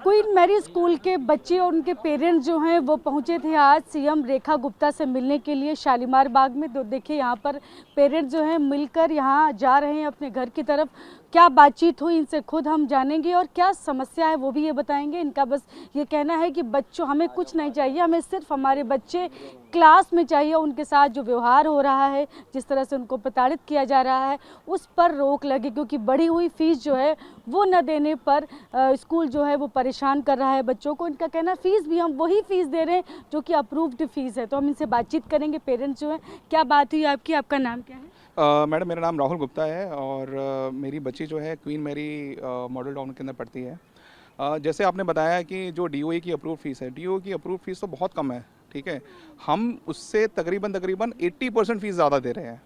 Queen Mary school के बच्चे और उनके पेरेंट्स जो हैं वो पहुंचे थे आज सीएम रेखा गुप्ता से मिलने के लिए शालीमार बाग में। तो देखिए यहाँ पर पेरेंट्स जो हैं मिलकर यहाँ जा रहे हैं अपने घर की तरफ। क्या बातचीत हुई इनसे खुद हम जानेंगे और क्या समस्या है वो भी ये बताएंगे। इनका बस ये कहना है कि बच्चों हमें कुछ नहीं चाहिए, हमें सिर्फ हमारे बच्चे क्लास में चाहिए। उनके साथ जो व्यवहार हो रहा है, जिस तरह से उनको प्रताड़ित किया जा रहा है, उस पर रोक लगे, क्योंकि बढ़ी हुई फीस जो है वो न देने पर स्कूल जो है वो परेशान कर रहा है बच्चों को। इनका कहना फीस भी हम वही फीस दे रहे हैं जो कि अप्रूव्ड फीस है। तो हम इनसे बातचीत करेंगे, पेरेंट्स जो हैं। क्या बात हुई आपकी, आपका नाम क्या है? मैडम मेरा नाम राहुल गुप्ता है और मेरी बच्ची जो है क्वीन मैरी मॉडल टाउन के अंदर पढ़ती है। जैसे आपने बताया कि जो डीओई की अप्रूव फीस है, डीओई की अप्रूव फीस तो बहुत कम है, ठीक है। हम उससे तकरीबन 80% फीस ज़्यादा दे रहे हैं।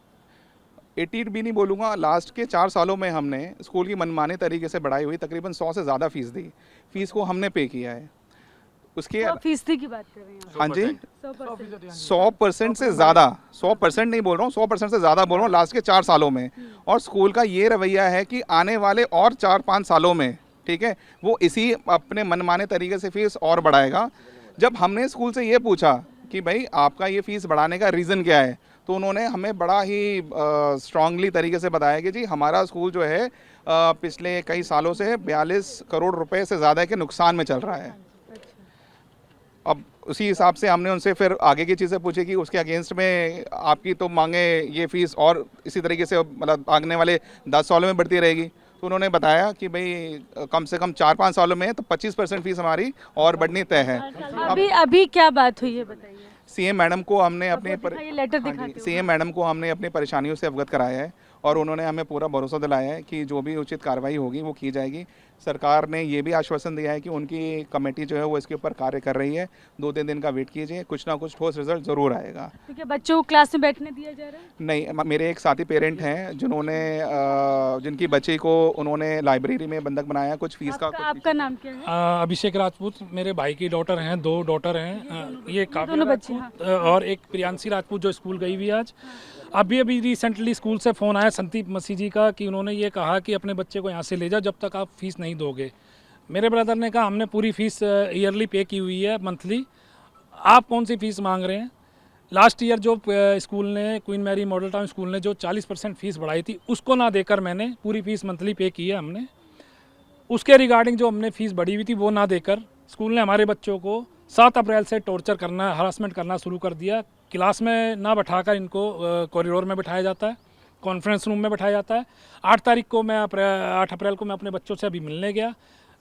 80 भी नहीं बोलूँगा, लास्ट के 4 सालों में हमने स्कूल की मनमाने तरीके से बढ़ाई हुई तकरीबन 100 से ज़्यादा फीस दी। फीस को हमने पे किया है। उसके फीसदी की बात कर रहे हैं? हाँ जी, 100% से ज़्यादा, 100% नहीं बोल रहा हूँ, 100% से ज़्यादा बोल रहा हूँ लास्ट के 4 सालों में। और स्कूल का ये रवैया है कि आने वाले और 4-5 सालों में, ठीक है, वो इसी अपने मनमाने तरीके से फीस और बढ़ाएगा। जब हमने स्कूल से ये पूछा कि भाई आपका ये फीस बढ़ाने का रीज़न क्या है, तो उन्होंने हमें बड़ा ही स्ट्रांगली तरीके से बताया कि जी हमारा स्कूल जो है पिछले कई सालों से 42 करोड़ रुपए से ज़्यादा के नुकसान में चल रहा है। अब उसी हिसाब से हमने उनसे फिर आगे की चीज़ें पूछी कि उसके अगेंस्ट में आपकी तो मांगे ये फ़ीस और इसी तरीके से मतलब आगने वाले 10 सालों में बढ़ती रहेगी। तो उन्होंने बताया कि भाई कम से कम 4-5 सालों में तो 25% फीस हमारी और बढ़नी तय है। अभी क्या बात हुई है बताइए। सीएम मैडम को हमने सीएम मैडम को हमने अपनी परेशानियों से अवगत कराया है और उन्होंने हमें पूरा भरोसा दिलाया है कि जो भी उचित कार्रवाई होगी वो की जाएगी। सरकार ने ये भी आश्वासन दिया है कि उनकी कमेटी जो है वो इसके ऊपर कार्य कर रही है। 2-3 दिन का वेट कीजिए, कुछ ना कुछ ठोस रिजल्ट ज़रूर आएगा। ठीक है, बच्चों को क्लास में बैठने दिया जा रहा है? नहीं, मेरे एक साथी पेरेंट हैं जिन्होंने जिनकी बच्ची को उन्होंने लाइब्रेरी में बंधक बनाया। कुछ फीस का आपका नाम क्या है? अभिषेक राजपूत मेरे भाई की डॉटर हैं, 2 डॉटर हैं। ये दोनों बच्चे और एक प्रियांशी राजपूत जो स्कूल गई हुई आज। अभी रिसेंटली स्कूल से फ़ोन आया संदीप मसीह जी का कि उन्होंने ये कहा कि अपने बच्चे को यहाँ से ले जाओ जब तक आप फीस नहीं दोगे। मेरे ब्रदर ने कहा हमने पूरी फ़ीस ईयरली पे की हुई है, मंथली, आप कौन सी फ़ीस मांग रहे हैं। लास्ट ईयर जो स्कूल ने, Queen Mary Model Town school ने जो 40% फीस बढ़ाई थी उसको ना देकर मैंने पूरी फ़ीस मंथली पे की है हमने। उसके रिगार्डिंग जो हमने फ़ीस बढ़ी हुई थी वो ना देकर स्कूल ने हमारे बच्चों को 7 अप्रैल से टॉर्चर करना, हरासमेंट करना शुरू कर दिया। क्लास में ना बैठाकर इनको कॉरिडोर में बैठाया जाता है, कॉन्फ्रेंस रूम में बैठाया जाता है। 8 अप्रैल को मैं अपने बच्चों से अभी मिलने गया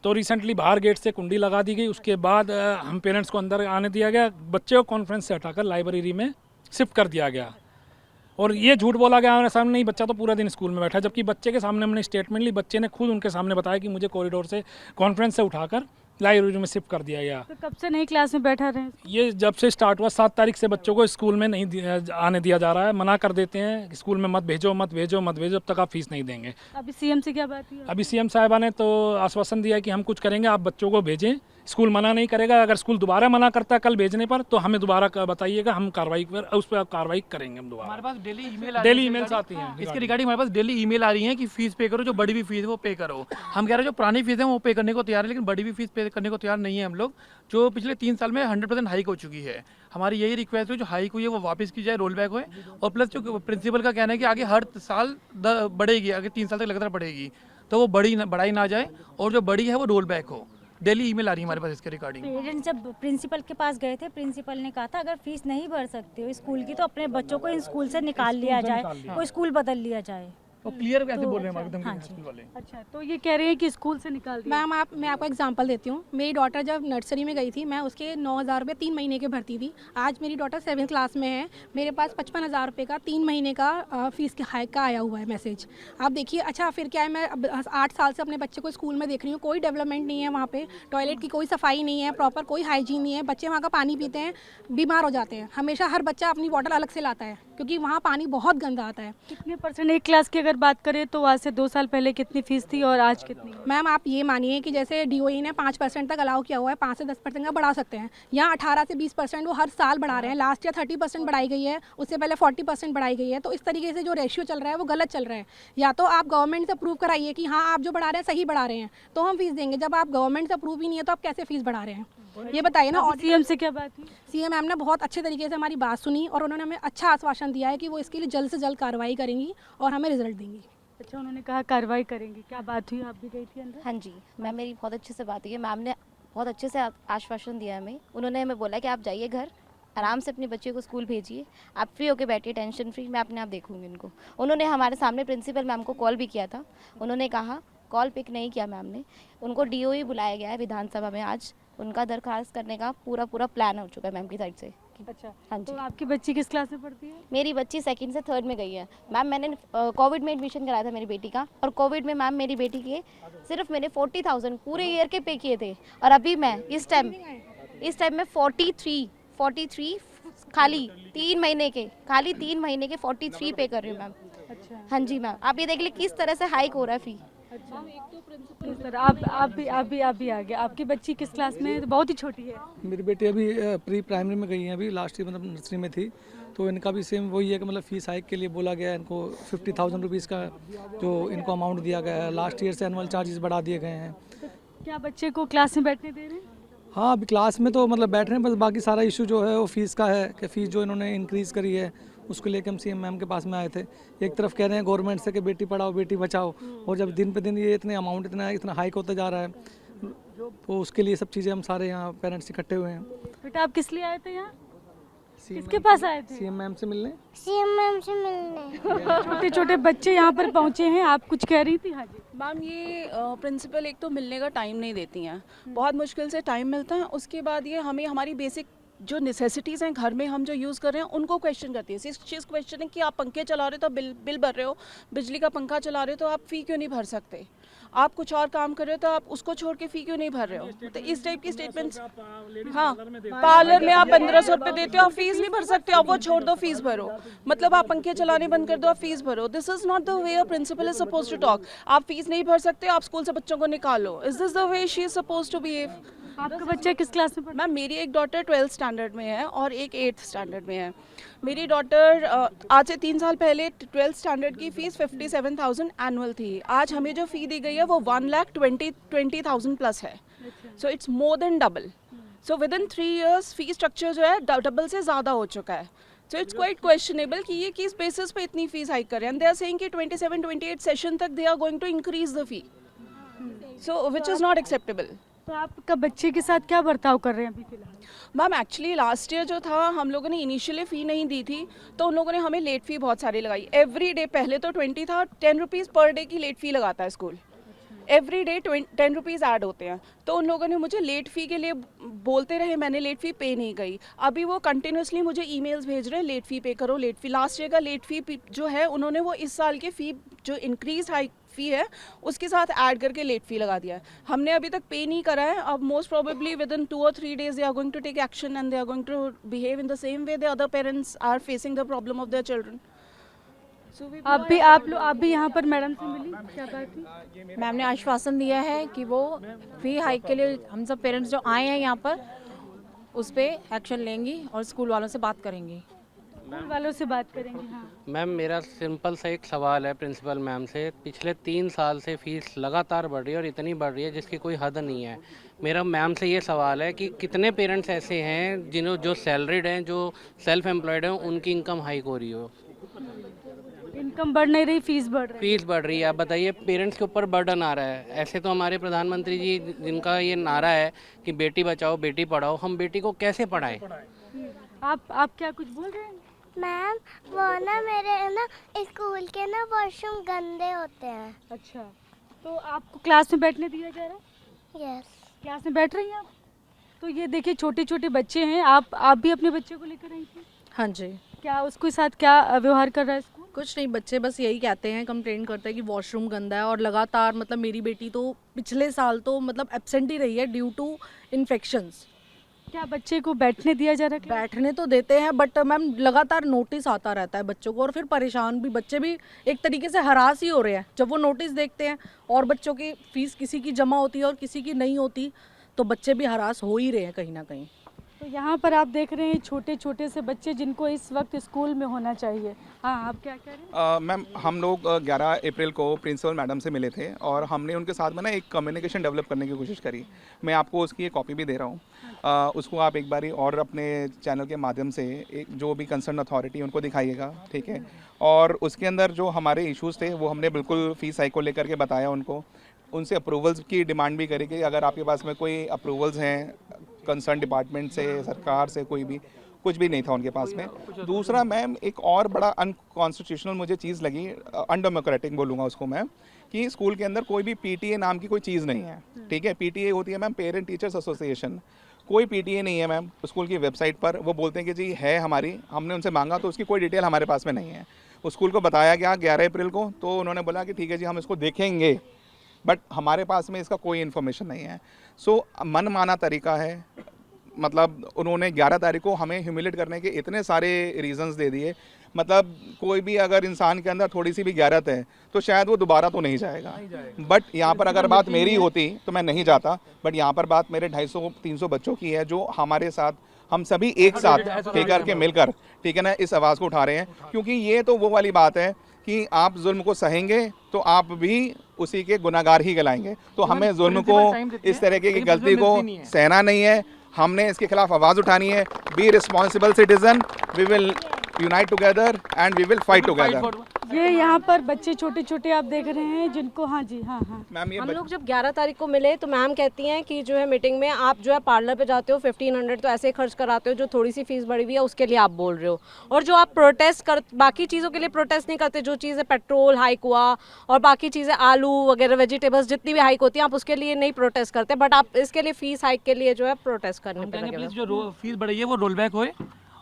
तो रिसेंटली बाहर गेट से कुंडी लगा दी गई। उसके बाद हम पेरेंट्स को अंदर आने दिया गया, बच्चे को कॉन्फ्रेंस से हटाकर लाइब्रेरी में शिफ्ट कर दिया गया। और ये झूठ बोला गया हमारे सामने, नहीं बच्चा तो पूरा दिन स्कूल में बैठा, जबकि बच्चे के सामने हमने स्टेटमेंट ली। बच्चे ने खुद उनके सामने बताया कि मुझे कॉरिडोर से, कॉन्फ्रेंस से उठाकर लाइब्रेरी में शिफ्ट कर दिया गया। तो कब से नई क्लास में बैठा रहे? ये जब से स्टार्ट हुआ 7 तारीख से बच्चों को स्कूल में नहीं आने दिया जा रहा है, मना कर देते हैं स्कूल में मत भेजो जब तक आप फीस नहीं देंगे। अभी सीएम से क्या बात हुई? अभी सीएम साहिबा ने तो आश्वासन दिया कि हम कुछ करेंगे, आप बच्चों को भेजें, स्कूल मना नहीं करेगा। अगर स्कूल दोबारा मना करता है कल भेजने पर तो हमें दोबारा बताइएगा, हम उस पर कार्रवाई करेंगे। हम दोबारा, हमारे पास डेली ईमेल्स आती हैं इसके रिगार्डिंग, हमारे पास डेली ईमेल आ रही है कि फीस पे करो, जो बड़ी भी फीस है वो पे करो। हम कह रहे हैं जो पुरानी फीस है वो पे करने को तैयार है, लेकिन बड़ी भी फीस पे करने को तैयार नहीं है हम लोग, जो पिछले 3 साल में 100% हाइक हो चुकी है। हमारी यही रिक्वेस्ट है जो हाइक हुई है वो वापस की जाए, रोल बैक होए। और प्लस जो प्रिंसिपल का कहना है कि आगे हर साल बढ़ेगी, आगे 3 साल तक लगातार बढ़ेगी, तो वो बढ़ाई ना जाए और जो बड़ी है वो रोल बैक हो। डेली ईमेल आ रही है हमारे पास इसके रिगार्डिंग। पेरेंट्स जब प्रिंसिपल के पास गए थे, प्रिंसिपल ने कहा था अगर फीस नहीं भर सकते हो स्कूल की तो अपने बच्चों को इन स्कूल से निकाल लिया जाए, कोई स्कूल बदल लिया जाए। तो क्लियर कैसे बोल रहे हैं एकदम हाँ स्कूल वाले। अच्छा, तो ये कह रहे हैं कि स्कूल से निकाल दिया। मैम मैं आपको एग्जांपल देती हूँ। मेरी डॉटर जब नर्सरी में गई थी, मैं उसके 9,000 रुपये 3 महीने के भरती थी। आज मेरी डॉटर 7th क्लास में है, मेरे पास 55,000 रुपये का 3 महीने का फीस के हाइक का आया हुआ है मैसेज। आप देखिए। अच्छा, फिर क्या है, मैं अब 8 साल से अपने बच्चे को स्कूल में देख रही हूँ, कोई डेवलपमेंट नहीं है वहाँ पे, टॉयलेट की कोई सफाई नहीं है, प्रॉपर कोई हाइजीन नहीं है। बच्चे वहाँ का पानी पीते हैं, बीमार हो जाते हैं। हमेशा हर बच्चा अपनी बॉटल अलग से लाता है क्योंकि वहाँ पानी बहुत गंदा आता है। कितने % एक क्लास की अगर अगर बात करें तो आज से 2 साल पहले कितनी फीस थी और आज कितनी? मैम आप ये मानिए कि जैसे डीओई ने 5% तक अलाउ किया हुआ है, 5 से 10% का बढ़ा सकते हैं। यहाँ 18 से 20% वो हर साल बढ़ा रहे हैं। लास्ट ईयर 30% बढ़ाई गई है, उससे पहले 40% बढ़ाई गई है। तो इस तरीके से जो रेशियो चल रहा है वो गलत चल रहा है। या तो आप गवर्नमेंट से अप्रूव कराइए कि हाँ आप जो बढ़ा रहे हैं सही बढ़ा रहे हैं, तो हम फीस देंगे। जब आप गवर्नमेंट से अप्रूव ही नहीं है तो आप कैसे फीस बढ़ा रहे हैं, ये बताइए ना। और सीएम से क्या बात हुई? सीएम मैम ने बहुत अच्छे तरीके से हमारी बात सुनी और उन्होंने हमें अच्छा आश्वासन दिया है कि वो इसके लिए जल्द से जल्द कार्रवाई करेंगी और हमें रिजल्ट देंगी। अच्छा, उन्होंने कहा कार्रवाई करेंगे। क्या बात हुई? आप भी गई थी अंदर? हाँ जी मैम, मेरी बहुत अच्छे से बात हुई है। मैम ने बहुत अच्छे से आश्वासन दिया हमें। उन्होंने हमें बोला कि आप जाइए घर, आराम से अपने बच्चे को स्कूल भेजिए, आप फ्री होके बैठिए, टेंशन फ्री, मैं अपने आप देखूंगी उनको। उन्होंने हमारे सामने प्रिंसिपल मैम को कॉल भी किया था। उन्होंने कहा, कॉल पिक नहीं किया मैम ने, उनको डीओई बुलाया गया है विधानसभा में। आज उनका दरखास्त करने का पूरा प्लान हो चुका है मैम की साइड से। अच्छा, हाँ जी। तो आपकी बच्ची किस क्लास में पढ़ती है? मेरी बच्ची 2nd से 3rd में गई है मैम। मैंने कोविड में एडमिशन कराया था मेरी बेटी का, और कोविड में मैम मेरी बेटी के सिर्फ मैंने 40,000 पूरे ईयर के पे किए थे, और अभी मैं इस टाइम में 43 खाली 3 महीने के 43 पे कर रही हूँ मैम। अच्छा, हाँ जी मैम, आप ये देख लीजिए किस तरह से हाइक हो रहा है फी। सर आप भी आ गए। आपकी बच्ची किस क्लास में है? तो बहुत ही छोटी है। मेरी बेटी अभी प्री प्राइमरी में गई है, अभी लास्ट ईयर मतलब नर्सरी में थी। तो इनका भी सेम वही है कि मतलब फ़ीस हाइक के लिए बोला गया है इनको। 50,000 रुपीज़ का जो इनको अमाउंट दिया गया है। लास्ट ईयर से एनुअल चार्जेस बढ़ा दिए गए हैं। क्या बच्चे को क्लास में बैठने दे रहे हैं? हाँ, अभी क्लास में तो मतलब बैठ रहे हैं, बस बाकी सारा इशू जो है वो फ़ीस का है कि फ़ीस जो इन्होंने इंक्रीज़ करी है उसको लेकर हम सीएम मैम के पास में आए थे। एक तरफ कह रहे हैं गवर्नमेंट से कि बेटी पढ़ाओ बेटी बचाओ, और जब दिन पे दिन ये इतने अमाउंट इतना हाइक होता जा रहा है, तो उसके लिए सब चीज़ें हम सारे यहाँ पेरेंट्स इकट्ठे हुए हैं। बेटा आप किस लिए आए थे यहाँ? किसके पास आए थे? सीएम मैम से मिलने। छोटे छोटे बच्चे यहाँ पर पहुँचे हैं, आप कुछ कह रही थी? हाँ जी मैम, ये प्रिंसिपल एक तो मिलने का टाइम नहीं देती हैं, बहुत मुश्किल से टाइम मिलता है। उसके बाद ये हमें हमारी बेसिक जो नेसेसिटीज़ हैं घर में हम जो यूज़ कर रहे हैं उनको क्वेश्चन करती है। इस चीज़ क्वेश्चन है कि आप पंखे चला रहे हो तो बिल भर रहे हो, बिजली का पंखा चला रहे हो तो आप फ़ी क्यों नहीं भर सकते, आप कुछ और काम कर रहे हो तो आप उसको छोड़ के फ़ी क्यों नहीं भर रहे हो। तो इस टाइप की स्टेटमेंट्स। हाँ, पार्लर में आप 1500 रुपये देते हो, आप फीस नहीं भर सकते, आप वो छोड़ दो फीस भरो। मतलब आप पंखे चलाने बंद कर दो, आप फीस भरो। This is not the way a principal is suppose to talk. आप फीस नहीं भर सकते, आप स्कूल से बच्चों को निकालो। Is this the way she is suppose to behave? आपका बच्चा किस क्लास में पढ़ता मैम, मेरी एक डॉटर 12th स्टैंडर्ड में है और एक 8th स्टैंडर्ड में है। मेरी डॉटर आज से 3 साल पहले 12th स्टैंडर्ड की फ़ीस 57,000 एनुअल थी। आज हमें जो फ़ी दी गई है वो 1,20,000 प्लस है। So it's more than double. So with in 3 years fee structure जो है डबल से ज़्यादा हो चुका है। सो इट्स क्वाइट क्वेश्चनेबल कि ये किस बेसिस पे इतनी फ़ीस हाइक कर रहे हैं। दे आर सेइंग कि 27-28 सेशन तक they are going to increase the fee, so which is not acceptable. तो आपका बच्चे के साथ क्या बर्ताव कर रहे हैं अभी फिलहाल? मैम, एक्चुअली लास्ट ईयर जो था हम लोगों ने इनिशियली फ़ी नहीं दी थी, तो उन लोगों ने हमें लेट फ़ी बहुत सारी लगाई। एवरी डे पहले तो 20 था, 10 रुपीज़ पर डे की लेट फ़ी लगाता है school. Every day 10 rupees add होते हैं। तो उन लोगों ने मुझे लेट फ़ी के लिए बोलते रहे, मैंने लेट फ़ी पे नहीं गई। अभी वो कंटिन्यूसली मुझे ईमेल्स भेज रहे हैं, लेट फ़ी पे करो, लेट फ़ी। लास्ट ईयर का लेट फ़ी जो है उन्होंने वो इस साल के फ़ी जो इंक्रीज हाई फ़ी है उसके साथ ऐड करके लेट फ़ी लगा दिया है। हमने अभी तक पे नहीं करा है। अब most probably within 2 or 3 days they are going to take action and they are going to behave in the same way the other parents are facing the problem of their children. आप भी यहाँ पर madam से मिली, क्या बात थी? Ma'am ने आश्वासन दिया है कि वो फी हाइक के लिए हम सब पेरेंट्स जो आए हैं यहाँ पर उस पर एक्शन लेंगी और स्कूल वालों से बात करेंगी। स्कूल वालों से बात करेंगे। हाँ मैम, मेरा सिंपल सा एक सवाल है प्रिंसिपल मैम से। पिछले 3 साल से फ़ीस लगातार बढ़ रही है और इतनी बढ़ रही है जिसकी कोई हद नहीं है। मेरा मैम से ये सवाल है कि कितने पेरेंट्स ऐसे हैं जिन्हों जो सैलरीड हैं, जो सेल्फ एम्प्लॉयड हैं, उनकी इनकम हाइक हो रही हो। इनकम बढ़ नहीं रही, फीस बढ़ रही है। फीस बढ़ रही है। आप बताइए, पेरेंट्स के ऊपर बर्डन आ रहा है। ऐसे तो हमारे प्रधानमंत्री जी जिनका ये नारा है कि बेटी बचाओ बेटी पढ़ाओ, हम बेटी को कैसे पढ़ाएं? आप क्या कुछ बोल रहे हैं? मैम, वो ना मेरे ना स्कूल के ना वॉशरूम गंदे होते हैं। अच्छा, तो आपको क्लास में बैठने दिया जा रहा है? यस। क्लास में बैठ रही हैं आप? तो ये देखिए छोटे छोटे बच्चे हैं, आप भी अपने बच्चे को लेकर आई थी? हाँ जी। क्या उसके साथ क्या व्यवहार कर रहा है स्कूल? कुछ नहीं, बच्चे बस यही कहते हैं, कंप्लेंट करते हैं कि वॉशरूम गंदा है। और लगातार मतलब मेरी बेटी तो पिछले साल तो मतलब एब्सेंट ही रही है ड्यू टू इन्फेक्शंस। क्या बच्चे को बैठने दिया जा रहा है? बैठने तो देते हैं बट मैम लगातार नोटिस आता रहता है बच्चों को और फिर परेशान भी बच्चे भी एक तरीके से हरास ही हो रहे हैं जब वो नोटिस देखते हैं और बच्चों की फीस किसी की जमा होती है और किसी की नहीं होती तो बच्चे भी हरास हो ही रहे हैं कहीं ना कहीं। तो यहाँ पर आप देख रहे हैं छोटे छोटे से बच्चे जिनको इस वक्त स्कूल में होना चाहिए। हाँ, आप क्या कह रहे हैं? मैम हम लोग 11 अप्रैल को प्रिंसिपल मैडम से मिले थे और हमने उनके साथ में ना एक कम्युनिकेशन डेवलप करने की कोशिश करी। मैं आपको उसकी एक कॉपी भी दे रहा हूँ, उसको आप एक बारी और अपने चैनल के माध्यम से एक जो भी कंसर्न अथॉरिटी उनको दिखाइएगा, ठीक है। और उसके अंदर जो हमारे इश्यूज़ थे वो हमने बिल्कुल फ़ीस हाइक को लेकर के बताया उनको, उनसे अप्रूवल्स की डिमांड भी करी कि अगर आपके पास में कोई अप्रूवल्स हैं कंसर्न डिपार्टमेंट से, सरकार से, कोई भी कुछ भी नहीं था उनके पास में। दूसरा मैम एक और बड़ा अनकॉन्स्टिट्यूशनल मुझे चीज़ लगी, अनडेमोक्रेटिक बोलूँगा उसको मैं, कि स्कूल के अंदर कोई भी पीटीए नाम की कोई चीज़ नहीं है, ठीक है। पीटीए होती है मैम पेरेंट टीचर्स एसोसिएशन, कोई पीटीए नहीं है मैम स्कूल की वेबसाइट पर। वो बोलते हैं कि जी है हमारी, हमने उनसे मांगा तो उसकी कोई डिटेल हमारे पास में नहीं है। उस स्कूल को बताया गया 11 अप्रैल को, तो उन्होंने बोला कि ठीक है जी हम इसको देखेंगे, बट हमारे पास में इसका कोई इन्फॉर्मेशन नहीं है। सो मनमाना तरीका है, मतलब उन्होंने 11 तारीख को हमें ह्यूमिलेट करने के इतने सारे रीजंस दे दिए। मतलब कोई भी अगर इंसान के अंदर थोड़ी सी भी गैरत है तो शायद वो दोबारा तो नहीं जाएगा, बट यहाँ पर अगर बात मेरी होती तो मैं नहीं जाता, बट यहाँ पर बात मेरे 250-300 बच्चों की है जो हमारे साथ, हम सभी एक साथ लेकर के मिलकर, ठीक है ना, इस आवाज़ को उठा रहे हैं। क्योंकि ये तो वो वाली बात है कि आप जुल्म को सहेंगे तो आप भी उसी के गुनाहगार ही कहलाएंगे। तो हमें जुल्म को, इस तरीके की गलती को सहना नहीं है, हमने इसके खिलाफ आवाज़ उठानी है। Be responsible citizen, we will unite together and we will fight together. ये यहाँ पर बच्चे छोटे छोटे आप देख रहे हैं जिनको, हाँ जी, हाँ हाँ मैम, हम लोग जब 11 तारीख को मिले तो मैम कहती हैं कि जो है मीटिंग में आप जो है पार्लर पे जाते हो 1500 तो ऐसे खर्च कराते हो, जो थोड़ी सी फीस बढ़ी हुई है उसके लिए आप बोल रहे हो, और जो आप प्रोटेस्ट कर बाकी चीज़ों के लिए प्रोटेस्ट नहीं करते, जो चीज़ें पेट्रोल हाइक हुआ और बाकी चीज़ें आलू वगैरह वेजिटेबल्स जितनी भी हाइक होती हैं आप उसके लिए नहीं प्रोटेस्ट करते, बट आप इसके लिए फीस हाइक के लिए जो है प्रोटेस्ट करने पे लगे। प्लीज जो फीस बढ़ी है वो रोल बैक होए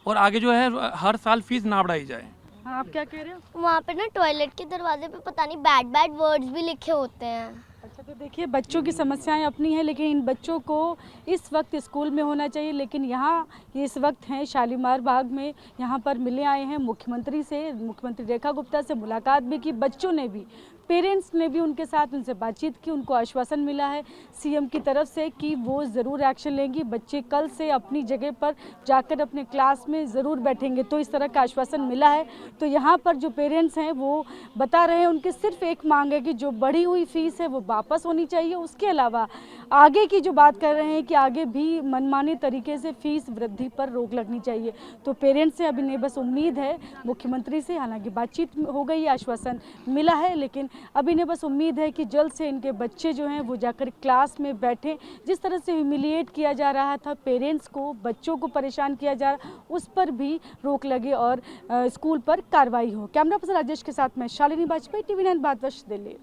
और आगे जो है हर साल फीस ना बढ़ाई जाए। आप क्या कह रहे हो? वहाँ पे ना टॉयलेट के दरवाजे पे पता नहीं बैड बैड वर्ड्स भी लिखे होते हैं। अच्छा, तो देखिए बच्चों की समस्याएं अपनी हैं, लेकिन इन बच्चों को इस वक्त स्कूल में होना चाहिए। लेकिन यहाँ ये इस वक्त हैं शालीमार बाग में, यहाँ पर मिलने आए हैं मुख्यमंत्री से, मुख्यमंत्री रेखा गुप्ता से मुलाकात भी की। बच्चों ने भी, पेरेंट्स ने भी उनके साथ उनसे बातचीत की, उनको आश्वासन मिला है सीएम की तरफ से कि वो ज़रूर एक्शन लेंगी, बच्चे कल से अपनी जगह पर जाकर अपने क्लास में ज़रूर बैठेंगे। तो इस तरह का आश्वासन मिला है। तो यहाँ पर जो पेरेंट्स हैं वो बता रहे हैं उनकी सिर्फ एक मांग है कि जो बढ़ी हुई फीस है वो वापस होनी चाहिए। उसके अलावा आगे की जो बात कर रहे हैं कि आगे भी मनमाने तरीके से फीस वृद्धि पर रोक लगनी चाहिए। तो पेरेंट्स से अभी नहीं बस उम्मीद है मुख्यमंत्री से, हालांकि बातचीत हो गई, आश्वासन मिला है, लेकिन अभी ने बस उम्मीद है कि जल्द से इनके बच्चे जो हैं वो जाकर क्लास में बैठें। जिस तरह से ह्यूमिलिएट किया जा रहा था पेरेंट्स को, बच्चों को परेशान किया जा रहा, उस पर भी रोक लगे और स्कूल पर कार्रवाई हो। कैमरा पर्सन राजेश के साथ मैं शालिनी वाजपेयी, TV9 भारतवर्ष, दिल्ली।